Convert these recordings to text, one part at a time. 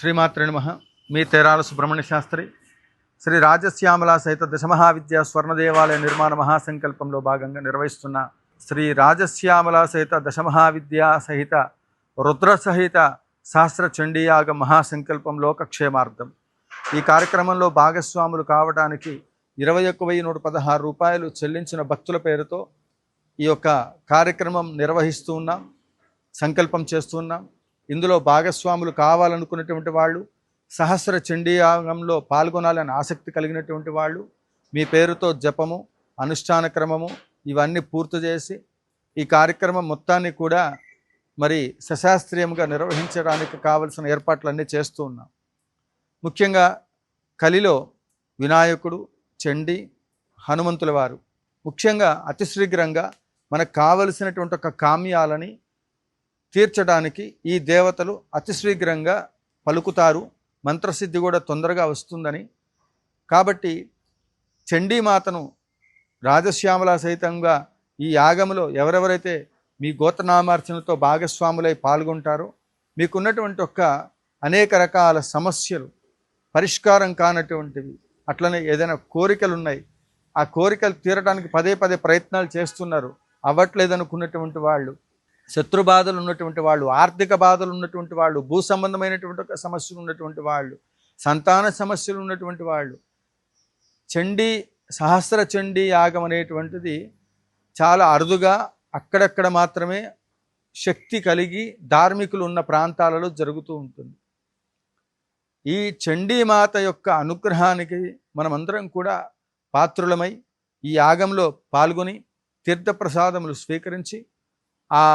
శ్రీమాత్రే నమః. మీ తేరాల సుబ్రహ్మణ్య శాస్త్రి. శ్రీ రాజశ్యామల సహిత దశమహావిద్యా స్వర్ణ దేవాలయ నిర్మాణ మహాసంకల్పంలో భాగంగా నిర్వహిస్తున్న శ్రీ రాజశ్యామల సహిత దశమహావిద్యా సహిత రుద్ర సహిత శాస్త్ర చండీయాగ మహాసంకల్పం లోకక్షేమార్థం. ఈ కార్యక్రమంలో భాగస్వాములు కావడానికి 21,116 రూపాయలు చెల్లించిన భక్తుల పేరుతో ఈ యొక్క కార్యక్రమం నిర్వహిస్తూ ఉన్నాం, సంకల్పం చేస్తున్నాం. ఇందులో భాగస్వాములు కావాలనుకున్నటువంటి వాళ్ళు, సహస్ర చండీయాగంలో పాల్గొనాలని ఆసక్తి కలిగినటువంటి వాళ్ళు మీ పేరుతో జపము, అనుష్ఠాన క్రమము ఇవన్నీ పూర్తి చేసి ఈ కార్యక్రమం మొత్తాన్ని కూడా మరి సశాస్త్రీయంగా నిర్వహించడానికి కావలసిన ఏర్పాట్లన్నీ చేస్తూ ఉన్నాం. ముఖ్యంగా కలిలో వినాయకుడు, చండీ, హనుమంతుల వారు ముఖ్యంగా అతి శీఘ్రంగా మనకు కావలసినటువంటి ఒక కామ్యాలని తీర్చడానికి ఈ దేవతలు అతి శీఘ్రంగా పలుకుతారు, మంత్రసిద్ధి కూడా తొందరగా వస్తుందని. కాబట్టి చండీమాతను రాజశ్యామల సహితంగా ఈ యాగములో ఎవరెవరైతే మీ గోత్రనామార్చనతో భాగస్వాములై పాల్గొంటారో మీకున్నటువంటి ఒక అనేక రకాల సమస్యలు పరిష్కారం కానటువంటివి, అట్లనే ఏదైనా కోరికలు ఉన్నాయి, ఆ కోరికలు తీరడానికి పదే పదే ప్రయత్నాలు చేస్తున్నారు, అవ్వట్లేదనుకున్నటువంటి వాళ్ళు, శత్రు బాధలు ఉన్నటువంటి వాళ్ళు, ఆర్థిక బాధలు ఉన్నటువంటి వాళ్ళు, భూ సంబంధమైనటువంటి ఒక సమస్యలు ఉన్నటువంటి వాళ్ళు, సంతాన సమస్యలు ఉన్నటువంటి వాళ్ళు, చండీ సహస్ర చండీ యాగం అనేటువంటిది చాలా అరుదుగా అక్కడక్కడ మాత్రమే శక్తి కలిగి ధార్మికులు ఉన్న ప్రాంతాలలో జరుగుతూ ఉంటుంది. ఈ చండీమాత యొక్క అనుగ్రహానికి మనమందరం కూడా పాత్రులమై ఈ యాగంలో పాల్గొని తీర్థప్రసాదములు స్వీకరించి ఆ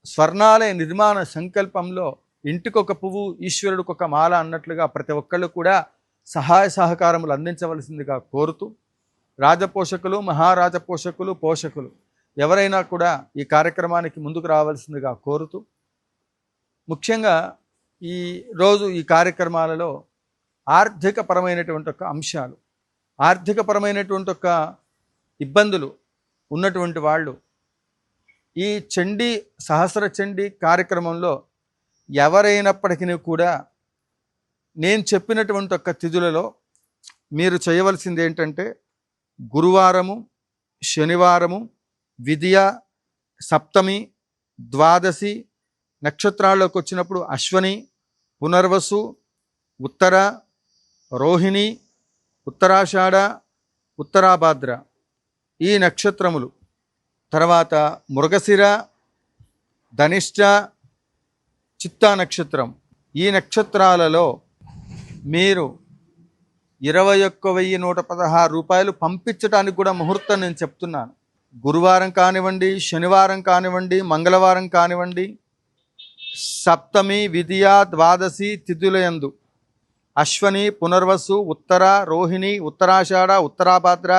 స్వర్ణాలయ నిర్మాణ సంకల్పంలో ఇంటికొక పువ్వు ఈశ్వరుడికొక మాల అన్నట్లుగా ప్రతి ఒక్కళ్ళు కూడా సహాయ సహకారములు అందించవలసిందిగా కోరుతూ, రాజపోషకులు, మహారాజపోషకులు, పోషకులు ఎవరైనా కూడా ఈ కార్యక్రమానికి ముందుకు రావాల్సిందిగా కోరుతూ, ముఖ్యంగా ఈ రోజు ఈ కార్యక్రమాలలో ఆర్థికపరమైనటువంటి ఒక అంశాలు, ఆర్థికపరమైనటువంటి ఒక ఇబ్బందులు ఉన్నటువంటి వాళ్ళు ఈ చండీ సహస్ర చండీ కార్యక్రమంలో ఎవరైనప్పటికీ కూడా నేను చెప్పినటువంటి ఒక తిథులలో మీరు చేయవలసింది ఏంటంటే, గురువారము, శనివారము, విద్య, సప్తమి, ద్వాదశి నక్షత్రాల్లోకి వచ్చినప్పుడు అశ్వని, పునర్వసు, ఉత్తర, రోహిణి, ఉత్తరాషాఢ, ఉత్తరాభాద్ర ఈ నక్షత్రములు, తర్వాత మృగశిర, ధనిష్ట, చిత్తా నక్షత్రం ఈ నక్షత్రాలలో మీరు 21,116 రూపాయలు పంపించడానికి కూడా ముహూర్తం నేను చెప్తున్నాను. గురువారం కానివ్వండి, శనివారం కానివ్వండి, మంగళవారం కానివ్వండి, సప్తమి, విద్య, ద్వాదశి తిథులయందు అశ్వని, పునర్వసు, ఉత్తర, రోహిణి, ఉత్తరాషాఢ, ఉత్తరాభాద్ర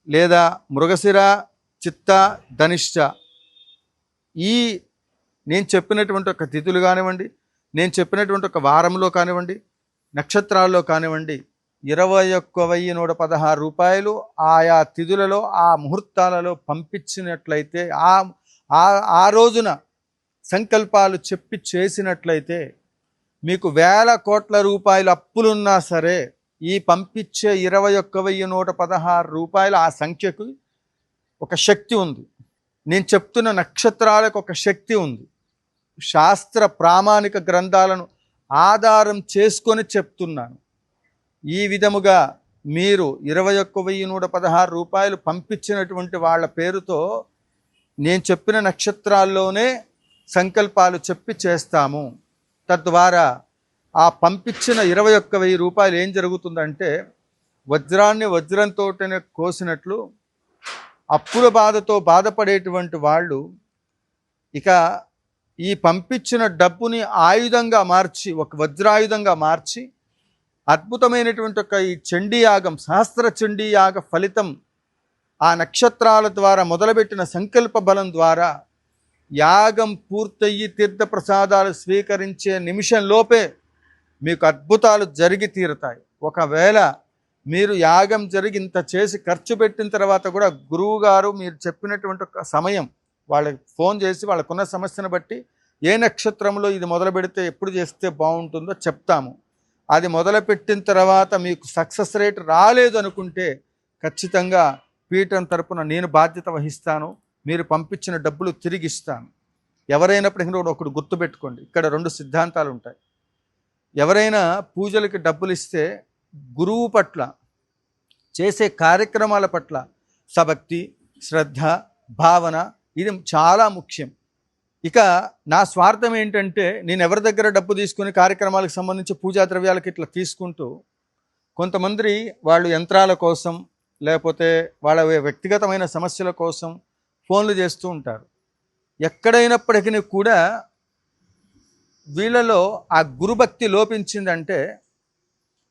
లేదా మృగశిర, చిత్త, ధనిష్ట ఈ నేను చెప్పినటువంటి ఒక తిథులు కానివ్వండి, నేను చెప్పినటువంటి ఒక వారంలో కానివ్వండి, నక్షత్రాల్లో కానివ్వండి 21,116 రూపాయలు ఆయా తిథులలో ఆ ముహూర్తాలలో పంపించినట్లయితే, ఆ రోజున సంకల్పాలు చెప్పి చేసినట్లయితే మీకు వేల కోట్ల రూపాయలు అప్పులున్నా సరే ఈ పంపించే 21,116 రూపాయలు ఆ సంఖ్యకు ఒక శక్తి ఉంది. నేను చెప్తున్న నక్షత్రాలకు ఒక శక్తి ఉంది. శాస్త్ర ప్రామాణిక గ్రంథాలను ఆధారం చేసుకొని చెప్తున్నాను. ఈ విధముగా మీరు 21,116 రూపాయలు పంపించినటువంటి వాళ్ళ పేరుతో నేను చెప్పిన నక్షత్రాల్లోనే సంకల్పాలు చెప్పి చేస్తాము. తద్వారా ఆ పంపించిన 21,000 రూపాయలు ఏం జరుగుతుందంటే, వజ్రాన్ని వజ్రంతోటనే కోసినట్లు అప్పుల బాధతో బాధపడేటువంటి వాళ్ళు ఇక ఈ పంపించిన డబ్బుని ఆయుధంగా మార్చి, ఒక వజ్రాయుధంగా మార్చి అద్భుతమైనటువంటి ఒక ఈ చండీయాగం, సహస్ర చండీయాగ ఫలితం ఆ నక్షత్రాల ద్వారా మొదలుపెట్టిన సంకల్ప బలం ద్వారా యాగం పూర్తయ్యి తీర్థప్రసాదాలు స్వీకరించే నిమిషంలోపే మీకు అద్భుతాలు జరిగి తీరుతాయి. ఒకవేళ మీరు యాగం జరిగి ఇంత చేసి ఖర్చు పెట్టిన తర్వాత కూడా గురువు గారు మీరు చెప్పినటువంటి ఒక సమయం వాళ్ళకి ఫోన్ చేసి వాళ్ళకున్న సమస్యను బట్టి ఏ నక్షత్రంలో ఇది మొదలు పెడితే ఎప్పుడు చేస్తే బాగుంటుందో చెప్తాము. అది మొదలుపెట్టిన తర్వాత మీకు సక్సెస్ రేట్ రాలేదు అనుకుంటే ఖచ్చితంగా పీఠం తరపున నేను బాధ్యత వహిస్తాను, మీరు పంపించిన డబ్బులు తిరిగి ఇస్తాను. ఎవరైనప్పటికీ కూడా ఒకటి గుర్తుపెట్టుకోండి, ఇక్కడ 2 సిద్ధాంతాలు ఉంటాయి. ఎవరైనా పూజలకి డబ్బులు ఇస్తే గురువు పట్ల, చేసే కార్యక్రమాల పట్ల సభక్తి, శ్రద్ధ, భావన ఇది చాలా ముఖ్యం. ఇక నా స్వార్థం ఏంటంటే, నేను ఎవరి దగ్గర డబ్బు తీసుకుని కార్యక్రమాలకు సంబంధించి పూజా ద్రవ్యాలకి ఇట్లా తీసుకుంటూ, కొంతమంది వాళ్ళు యంత్రాల కోసం లేకపోతే వాళ్ళ వ్యక్తిగతమైన సమస్యల కోసం ఫోన్లు చేస్తూ ఉంటారు. ఎక్కడైనప్పటికీ కూడా వీళ్ళలో ఆ గురుభక్తి లోపించిందంటే,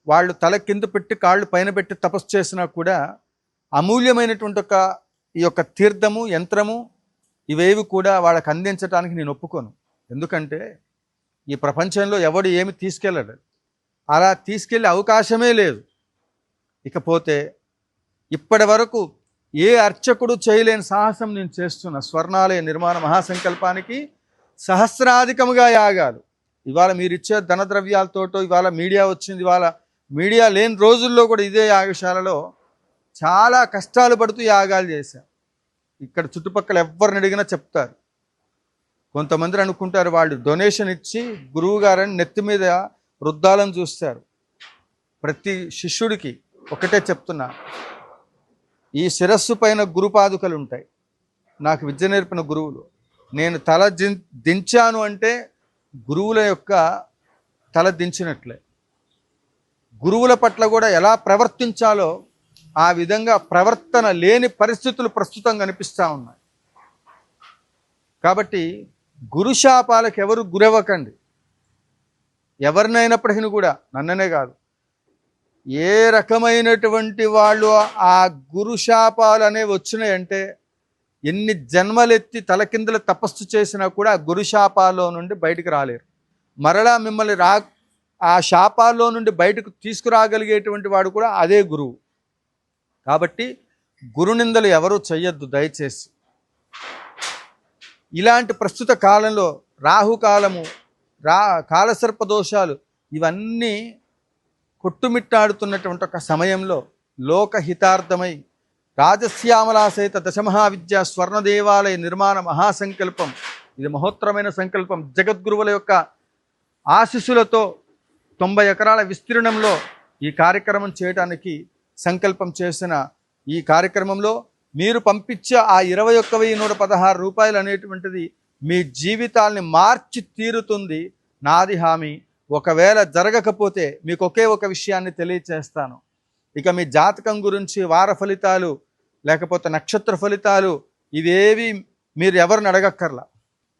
వాళ్ళు తల కింద పెట్టి కాళ్ళు పైన పెట్టి తపస్సు చేసినా కూడా అమూల్యమైనటువంటి ఈ యొక్క తీర్థము, యంత్రము ఇవేవి కూడా వాళ్ళకి అందించడానికి నేను ఒప్పుకోను. ఎందుకంటే ఈ ప్రపంచంలో ఎవడు ఏమి తీసుకెళ్ళడు, అలా తీసుకెళ్ళే అవకాశమే లేదు. ఇకపోతే ఇప్పటి వరకు ఏ అర్చకుడు చేయలేని సాహసం నేను చేస్తున్న స్వర్ణాలయ నిర్మాణ మహాసంకల్పానికి సహస్రాధికముగా యాగాలు. ఇవాళ మీరు ఇచ్చే ధనద్రవ్యాలతోటో, ఇవాళ మీడియా వచ్చింది, ఇవాళ మీడియా లేని రోజుల్లో కూడా ఇదే యాగశాలలో చాలా కష్టాలు పడుతూ యాగాలు చేశారు. ఇక్కడ చుట్టుపక్కల ఎవరిని అడిగినా చెప్తారు. కొంతమంది అనుకుంటారు వాళ్ళు డొనేషన్ ఇచ్చి గురువు గారని నెత్తి మీద వృద్ధాలను చూస్తారు. ప్రతి శిష్యుడికి ఒకటే చెప్తున్నా, ఈ శిరస్సు పైన గురుపాదుకలు ఉంటాయి. నాకు విద్య నేర్పిన గురువులు. నేను తల దించాను అంటే గురువుల యొక్క తల దించినట్లే. గురువుల పట్ల కూడా ఎలా ప్రవర్తించాలో ఆ విధంగా ప్రవర్తన లేని పరిస్థితులు ప్రస్తుతం కనిపిస్తూ ఉన్నాయి. కాబట్టి గురుశాపాలకు ఎవరు గురవ్వకండి. ఎవరినైనప్పటికీ కూడా, నన్ననే కాదు, ఏ రకమైనటువంటి వాళ్ళు ఆ గురుశాపాలు అనేవి వచ్చినాయంటే ఎన్ని జన్మలెత్తి తలకిందులు తపస్సు చేసినా కూడా ఆ గురుశాపాల్లో నుండి బయటికి రాలేరు. మరలా మిమ్మల్ని ఆ శాపాల్లో నుండి బయటకు తీసుకురాగలిగేటువంటి వాడు కూడా అదే గురువు. కాబట్టి గురునిందలు ఎవరూ చెయ్యొద్దు దయచేసి. ఇలాంటి ప్రస్తుత కాలంలో రాహుకాలము, కాలసర్ప దోషాలు ఇవన్నీ కొట్టుమిట్టాడుతున్నటువంటి ఒక సమయంలో లోకహితార్థమై రాజశ్యామలా సహిత దశమహావిద్యా స్వర్ణదేవాలయ నిర్మాణ మహాసంకల్పం, ఇది మహోత్తరమైన సంకల్పం. జగద్గురువుల యొక్క ఆశీస్సులతో 90 ఎకరాల విస్తీర్ణంలో ఈ కార్యక్రమం చేయడానికి సంకల్పం చేసిన ఈ కార్యక్రమంలో మీరు పంపించే ఆ 21,116 రూపాయలు అనేటువంటిది మీ జీవితాల్ని మార్చి తీరుతుంది, నాది హామీ. ఒకవేళ జరగకపోతే మీకు ఒకే ఒక విషయాన్ని తెలియచేస్తాను. ఇక మీ జాతకం గురించి వార ఫలితాలు లేకపోతే నక్షత్ర ఫలితాలు ఇవేవి మీరు ఎవరిని అడగక్కర్లా.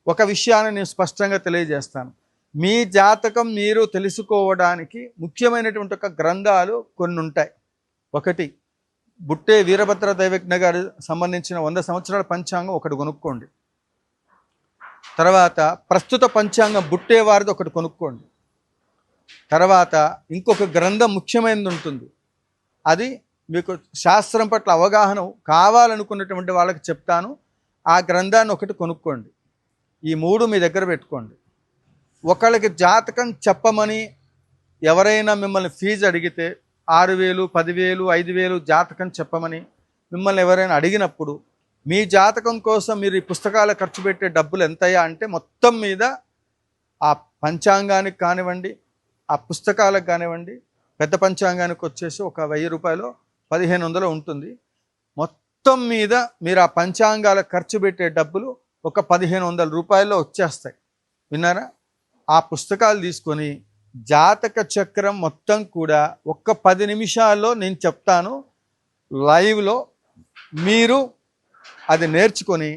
ఒక విషయాన్ని నేను స్పష్టంగా తెలియజేస్తాను. మీ జాతకం మీరు తెలుసుకోవడానికి ముఖ్యమైనటువంటి ఒక గ్రంథాలు కొన్ని ఉంటాయి. ఒకటి బుట్టే వీరభద్ర దైవజ్ఞ గారు సంబంధించిన 100 సంవత్సరాల పంచాంగం ఒకటి కొనుక్కోండి. తర్వాత ప్రస్తుత పంచాంగం బుట్టే వారిది ఒకటి కొనుక్కోండి. తర్వాత ఇంకొక గ్రంథం ముఖ్యమైనది ఉంటుంది, అది మీకు శాస్త్రం పట్ల అవగాహన కావాలనుకున్నటువంటి వాళ్ళకి చెప్తాను. ఆ గ్రంథాన్ని ఒకటి కొనుక్కోండి. ఈ 3 మీ దగ్గర పెట్టుకోండి. ఒకళ్ళకి జాతకం చెప్పమని ఎవరైనా మిమ్మల్ని ఫీజు అడిగితే 6,000, 10,000, 5,000 జాతకం చెప్పమని మిమ్మల్ని ఎవరైనా అడిగినప్పుడు మీ జాతకం కోసం మీరు ఈ పుస్తకాలు ఖర్చు పెట్టే డబ్బులు ఎంతయ్యా అంటే మొత్తం మీద ఆ పంచాంగానికి కానివ్వండి, ఆ పుస్తకాలకు కానివ్వండి, పెద్ద పంచాంగానికి వచ్చేసి ఒక 1,000 రూపాయలు 1,500 ఉంటుంది. మొత్తం మీద మీరు ఆ పంచాంగాలకు ఖర్చు పెట్టే డబ్బులు ఒక 1,500 రూపాయల్లో వచ్చేస్తాయి. విన్నారా? ఆ పుస్తకాలు తీసుకొని జాతక చక్రం మొత్తం కూడా ఒక్క 10 నిమిషాల్లో నేను చెప్తాను లైవ్లో. మీరు అది నేర్చుకొని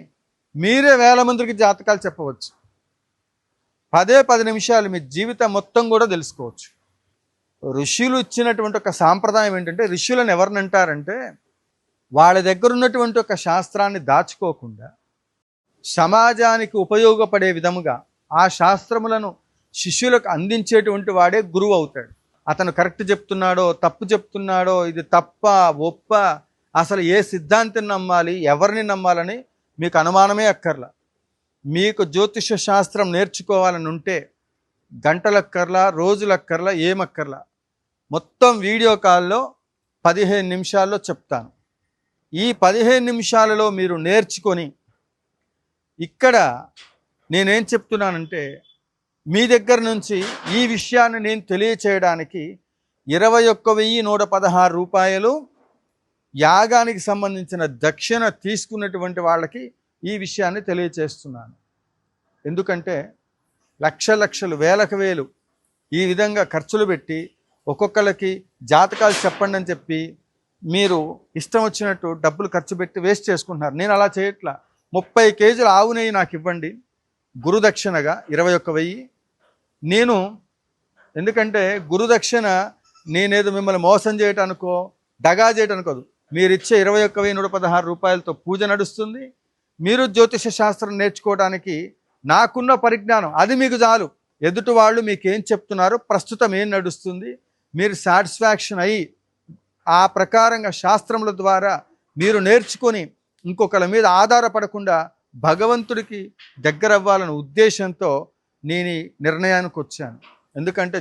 మీరే వేల మందికి జాతకాలు చెప్పవచ్చు. 10 నిమిషాలు మీ జీవితం మొత్తం కూడా తెలుసుకోవచ్చు. ఋషులు ఇచ్చినటువంటి ఒక సాంప్రదాయం ఏంటంటే, ఋషులను ఎవరిని అంటారంటే వాళ్ళ దగ్గర ఉన్నటువంటి ఒక శాస్త్రాన్ని దాచుకోకుండా సమాజానికి ఉపయోగపడే విధముగా ఆ శాస్త్రములను శిష్యులకు అందించేటువంటి వాడే గురువు అవుతాడు. అతను కరెక్ట్ చెప్తున్నాడో తప్పు చెప్తున్నాడో, ఇది తప్ప ఒప్ప, అసలు ఏ సిద్ధాంతం నమ్మాలి, ఎవరిని నమ్మాలని మీకు అనుమానమే అక్కర్లా. మీకు జ్యోతిష శాస్త్రం నేర్చుకోవాలని ఉంటే గంటలక్కర్లా, రోజులక్కర్లా, ఏమక్కర్లా, మొత్తం వీడియో కాల్లో 15 నిమిషాల్లో చెప్తాను. ఈ 15 నిమిషాలలో మీరు నేర్చుకొని ఇక్కడ నేనేం చెప్తున్నానంటే, మీ దగ్గర నుంచి ఈ విషయాన్ని నేను తెలియచేయడానికి 21,116 రూపాయలు యాగానికి సంబంధించిన దక్షిణ తీసుకున్నటువంటి వాళ్ళకి ఈ విషయాన్ని తెలియచేస్తున్నాను. ఎందుకంటే లక్షలు, వేలకు వేలు ఈ విధంగా ఖర్చులు పెట్టి ఒక్కొక్కరికి జాతకాలు చెప్పండి అని చెప్పి మీరు ఇష్టం వచ్చినట్టు డబ్బులు ఖర్చు పెట్టి వేస్ట్ చేసుకుంటున్నారు. నేను అలా చేయట్లా. 30 కేజీల ఆవు నెయ్యి నాకు ఇవ్వండి గురుదక్షిణగా 21,000. నేను ఎందుకంటే గురుదక్షిణ నేనేదో మిమ్మల్ని మోసం చేయటానికో దగా చేయటానికో, మీరు ఇచ్చే 21,116 రూపాయలతో పూజ నడుస్తుంది. మీరు జ్యోతిష శాస్త్రం నేర్చుకోవడానికి నాకున్న పరిజ్ఞానం అది మీకు చాలు. ఎదుటి వాళ్ళు మీకేం చెప్తున్నారో, ప్రస్తుతం ఏం నడుస్తుంది, మీరు సాటిస్ఫాక్షన్ అయ్యి ఆ ప్రకారంగా శాస్త్రముల ద్వారా మీరు నేర్చుకొని ఇంకొకరి మీద ఆధారపడకుండా భగవంతుడికి దగ్గర అవ్వాలనే ఉద్దేశంతో నేను ఈ నిర్ణయానికి వచ్చాను. ఎందుకంటే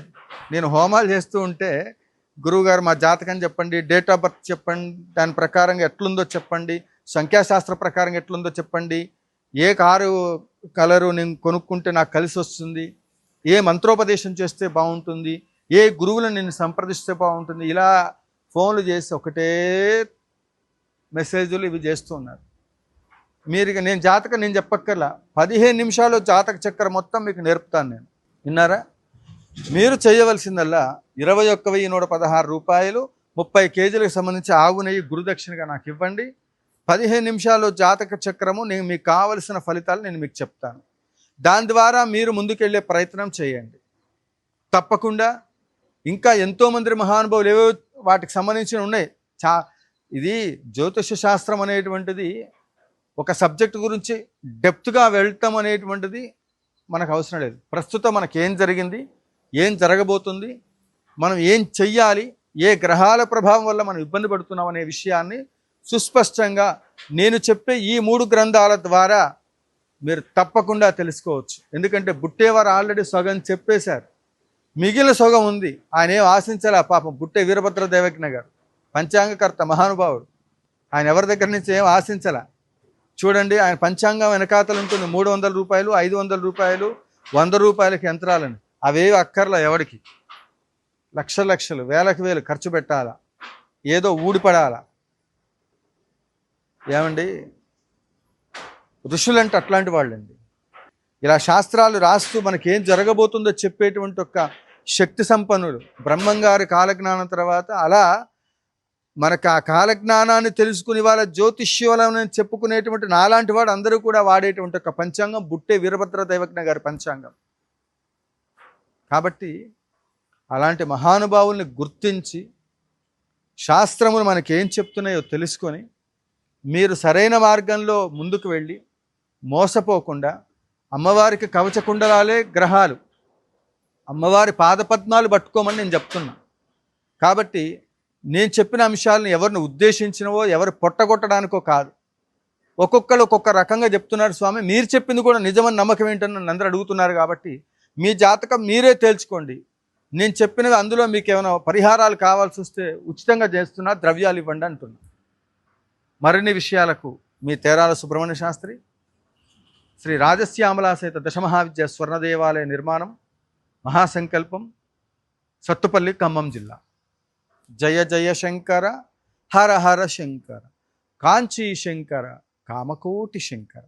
నేను హోమాలు చేస్తూ ఉంటే, గురువుగారు మా జాతకం చెప్పండి, డేట్ ఆఫ్ బర్త్ చెప్పండి, దాని ప్రకారంగా ఎట్లుందో చెప్పండి, సంఖ్యాశాస్త్ర ప్రకారంగా ఎట్లుందో చెప్పండి, ఏ కారు కలరు నేను కొనుక్కుంటే నాకు కలిసి వస్తుంది, ఏ మంత్రోపదేశం చేస్తే బాగుంటుంది, ఏ గురువులను నేను సంప్రదిస్తే బాగుంటుంది, ఇలా ఫోన్లు చేసి ఒకటే మెసేజ్లు ఇవి చేస్తూ ఉన్నారు. మీరు నేను జాతకం నేను చెప్పక్కర్లా, 15 నిమిషాల్లో జాతక చక్కెర మొత్తం మీకు నేర్పుతాను నేను. విన్నారా? మీరు చేయవలసిందల్లా 21,116 రూపాయలు 30 కేజీలకు సంబంధించి ఆవు నెయ్యి గురుదక్షిణగా నాకు ఇవ్వండి. 15 నిమిషాల్లో జాతక చక్రము నేను మీకు కావలసిన ఫలితాలు నేను మీకు చెప్తాను. దాని ద్వారా మీరు ముందుకెళ్ళే ప్రయత్నం చేయండి. తప్పకుండా ఇంకా ఎంతోమంది మహానుభావులు ఏవో వాటికి సంబంధించిన ఉన్నాయి. ఇది జ్యోతిష శాస్త్రం అనేటువంటిది ఒక సబ్జెక్ట్ గురించి డెప్త్గా వెళ్తాం అనేటువంటిది మనకు అవసరం లేదు. ప్రస్తుతం మనకేం జరిగింది, ఏం జరగబోతుంది, మనం ఏం చెయ్యాలి, ఏ గ్రహాల ప్రభావం వల్ల మనం ఇబ్బంది పడుతున్నాం అనే విషయాన్ని సుస్పష్టంగా నేను చెప్పే ఈ 3 గ్రంథాల ద్వారా మీరు తప్పకుండా తెలుసుకోవచ్చు. ఎందుకంటే బుట్టేవారు ఆల్రెడీ సగం చెప్పేశారు, మిగిలిన సగం ఉంది. ఆయన ఏం ఆశించాలి పాపం. బుట్టే వీరభద్ర దేవజ్ఞ గారు పంచాంగకర్త మహానుభావుడు, ఆయన ఎవరి దగ్గర నుంచి ఏం ఆశించాల. చూడండి, ఆయన పంచాంగం వెనకాతలు ఉంటుంది 300 రూపాయలు, 500 రూపాయలు, 100 రూపాయలకి యంత్రాలని. అవేవి అక్కర్లా ఎవరికి. లక్షలు, వేలకు వేలు ఖర్చు పెట్టాలా, ఏదో ఊడిపడాలా. ఏమండి, ఋషులంటే అట్లాంటి వాళ్ళండి. ఇలా శాస్త్రాలు రాస్తూ మనకేం జరగబోతుందో చెప్పేటువంటి ఒక శక్తి సంపన్నుడు. బ్రహ్మంగారి కాలజ్ఞానం తర్వాత అలా మనకు ఆ కాలజ్ఞానాన్ని తెలుసుకుని వాళ్ళ జ్యోతిష్యులని చెప్పుకునేటువంటి నాలాంటి వాడు అందరూ కూడా వాడేటువంటి ఒక పంచాంగం బుట్టే వీరభద్ర దేవజ్ఞ గారి పంచాంగం. కాబట్టి అలాంటి మహానుభావుల్ని గుర్తించి శాస్త్రములు మనకేం చెప్తున్నాయో తెలుసుకొని మీరు సరైన మార్గంలో ముందుకు వెళ్ళి మోసపోకుండా, అమ్మవారికి కవచకుండలాలే గ్రహాలు, అమ్మవారి పాదపద్మాలు పట్టుకోమని నేను చెప్తున్నా. కాబట్టి నేను చెప్పిన అంశాలను ఎవరిని ఉద్దేశించినవో ఎవరు పొట్టగొట్టడానికో కాదు. ఒక్కొక్కరు ఒక్కొక్క రకంగా చెప్తున్నారు. స్వామి మీరు చెప్పింది కూడా నిజమని నమ్మకం ఏంటని నన్ను అందరూ అడుగుతున్నారు. కాబట్టి మీ జాతకం మీరే తేల్చుకోండి. నేను చెప్పినవి అందులో మీకు ఏమైనా పరిహారాలు కావాల్సి వస్తే ఉచితంగా చేస్తున్నా, ద్రవ్యాలు ఇవ్వండి అంటున్నా. మరిన్ని విషయాలకు మీ తేరాల సుబ్రహ్మణ్య శాస్త్రి, శ్రీ రాజశ్యామలా సహిత దశమహావిద్య స్వర్ణ దేవాలయ నిర్మాణం, మహాసంకల్పం, సత్తుపల్లి, ఖమ్మం జిల్లా. జయ జయ శంకర, హర హర శంకర, కాంచీ శంకర, కామకోటి శంకర.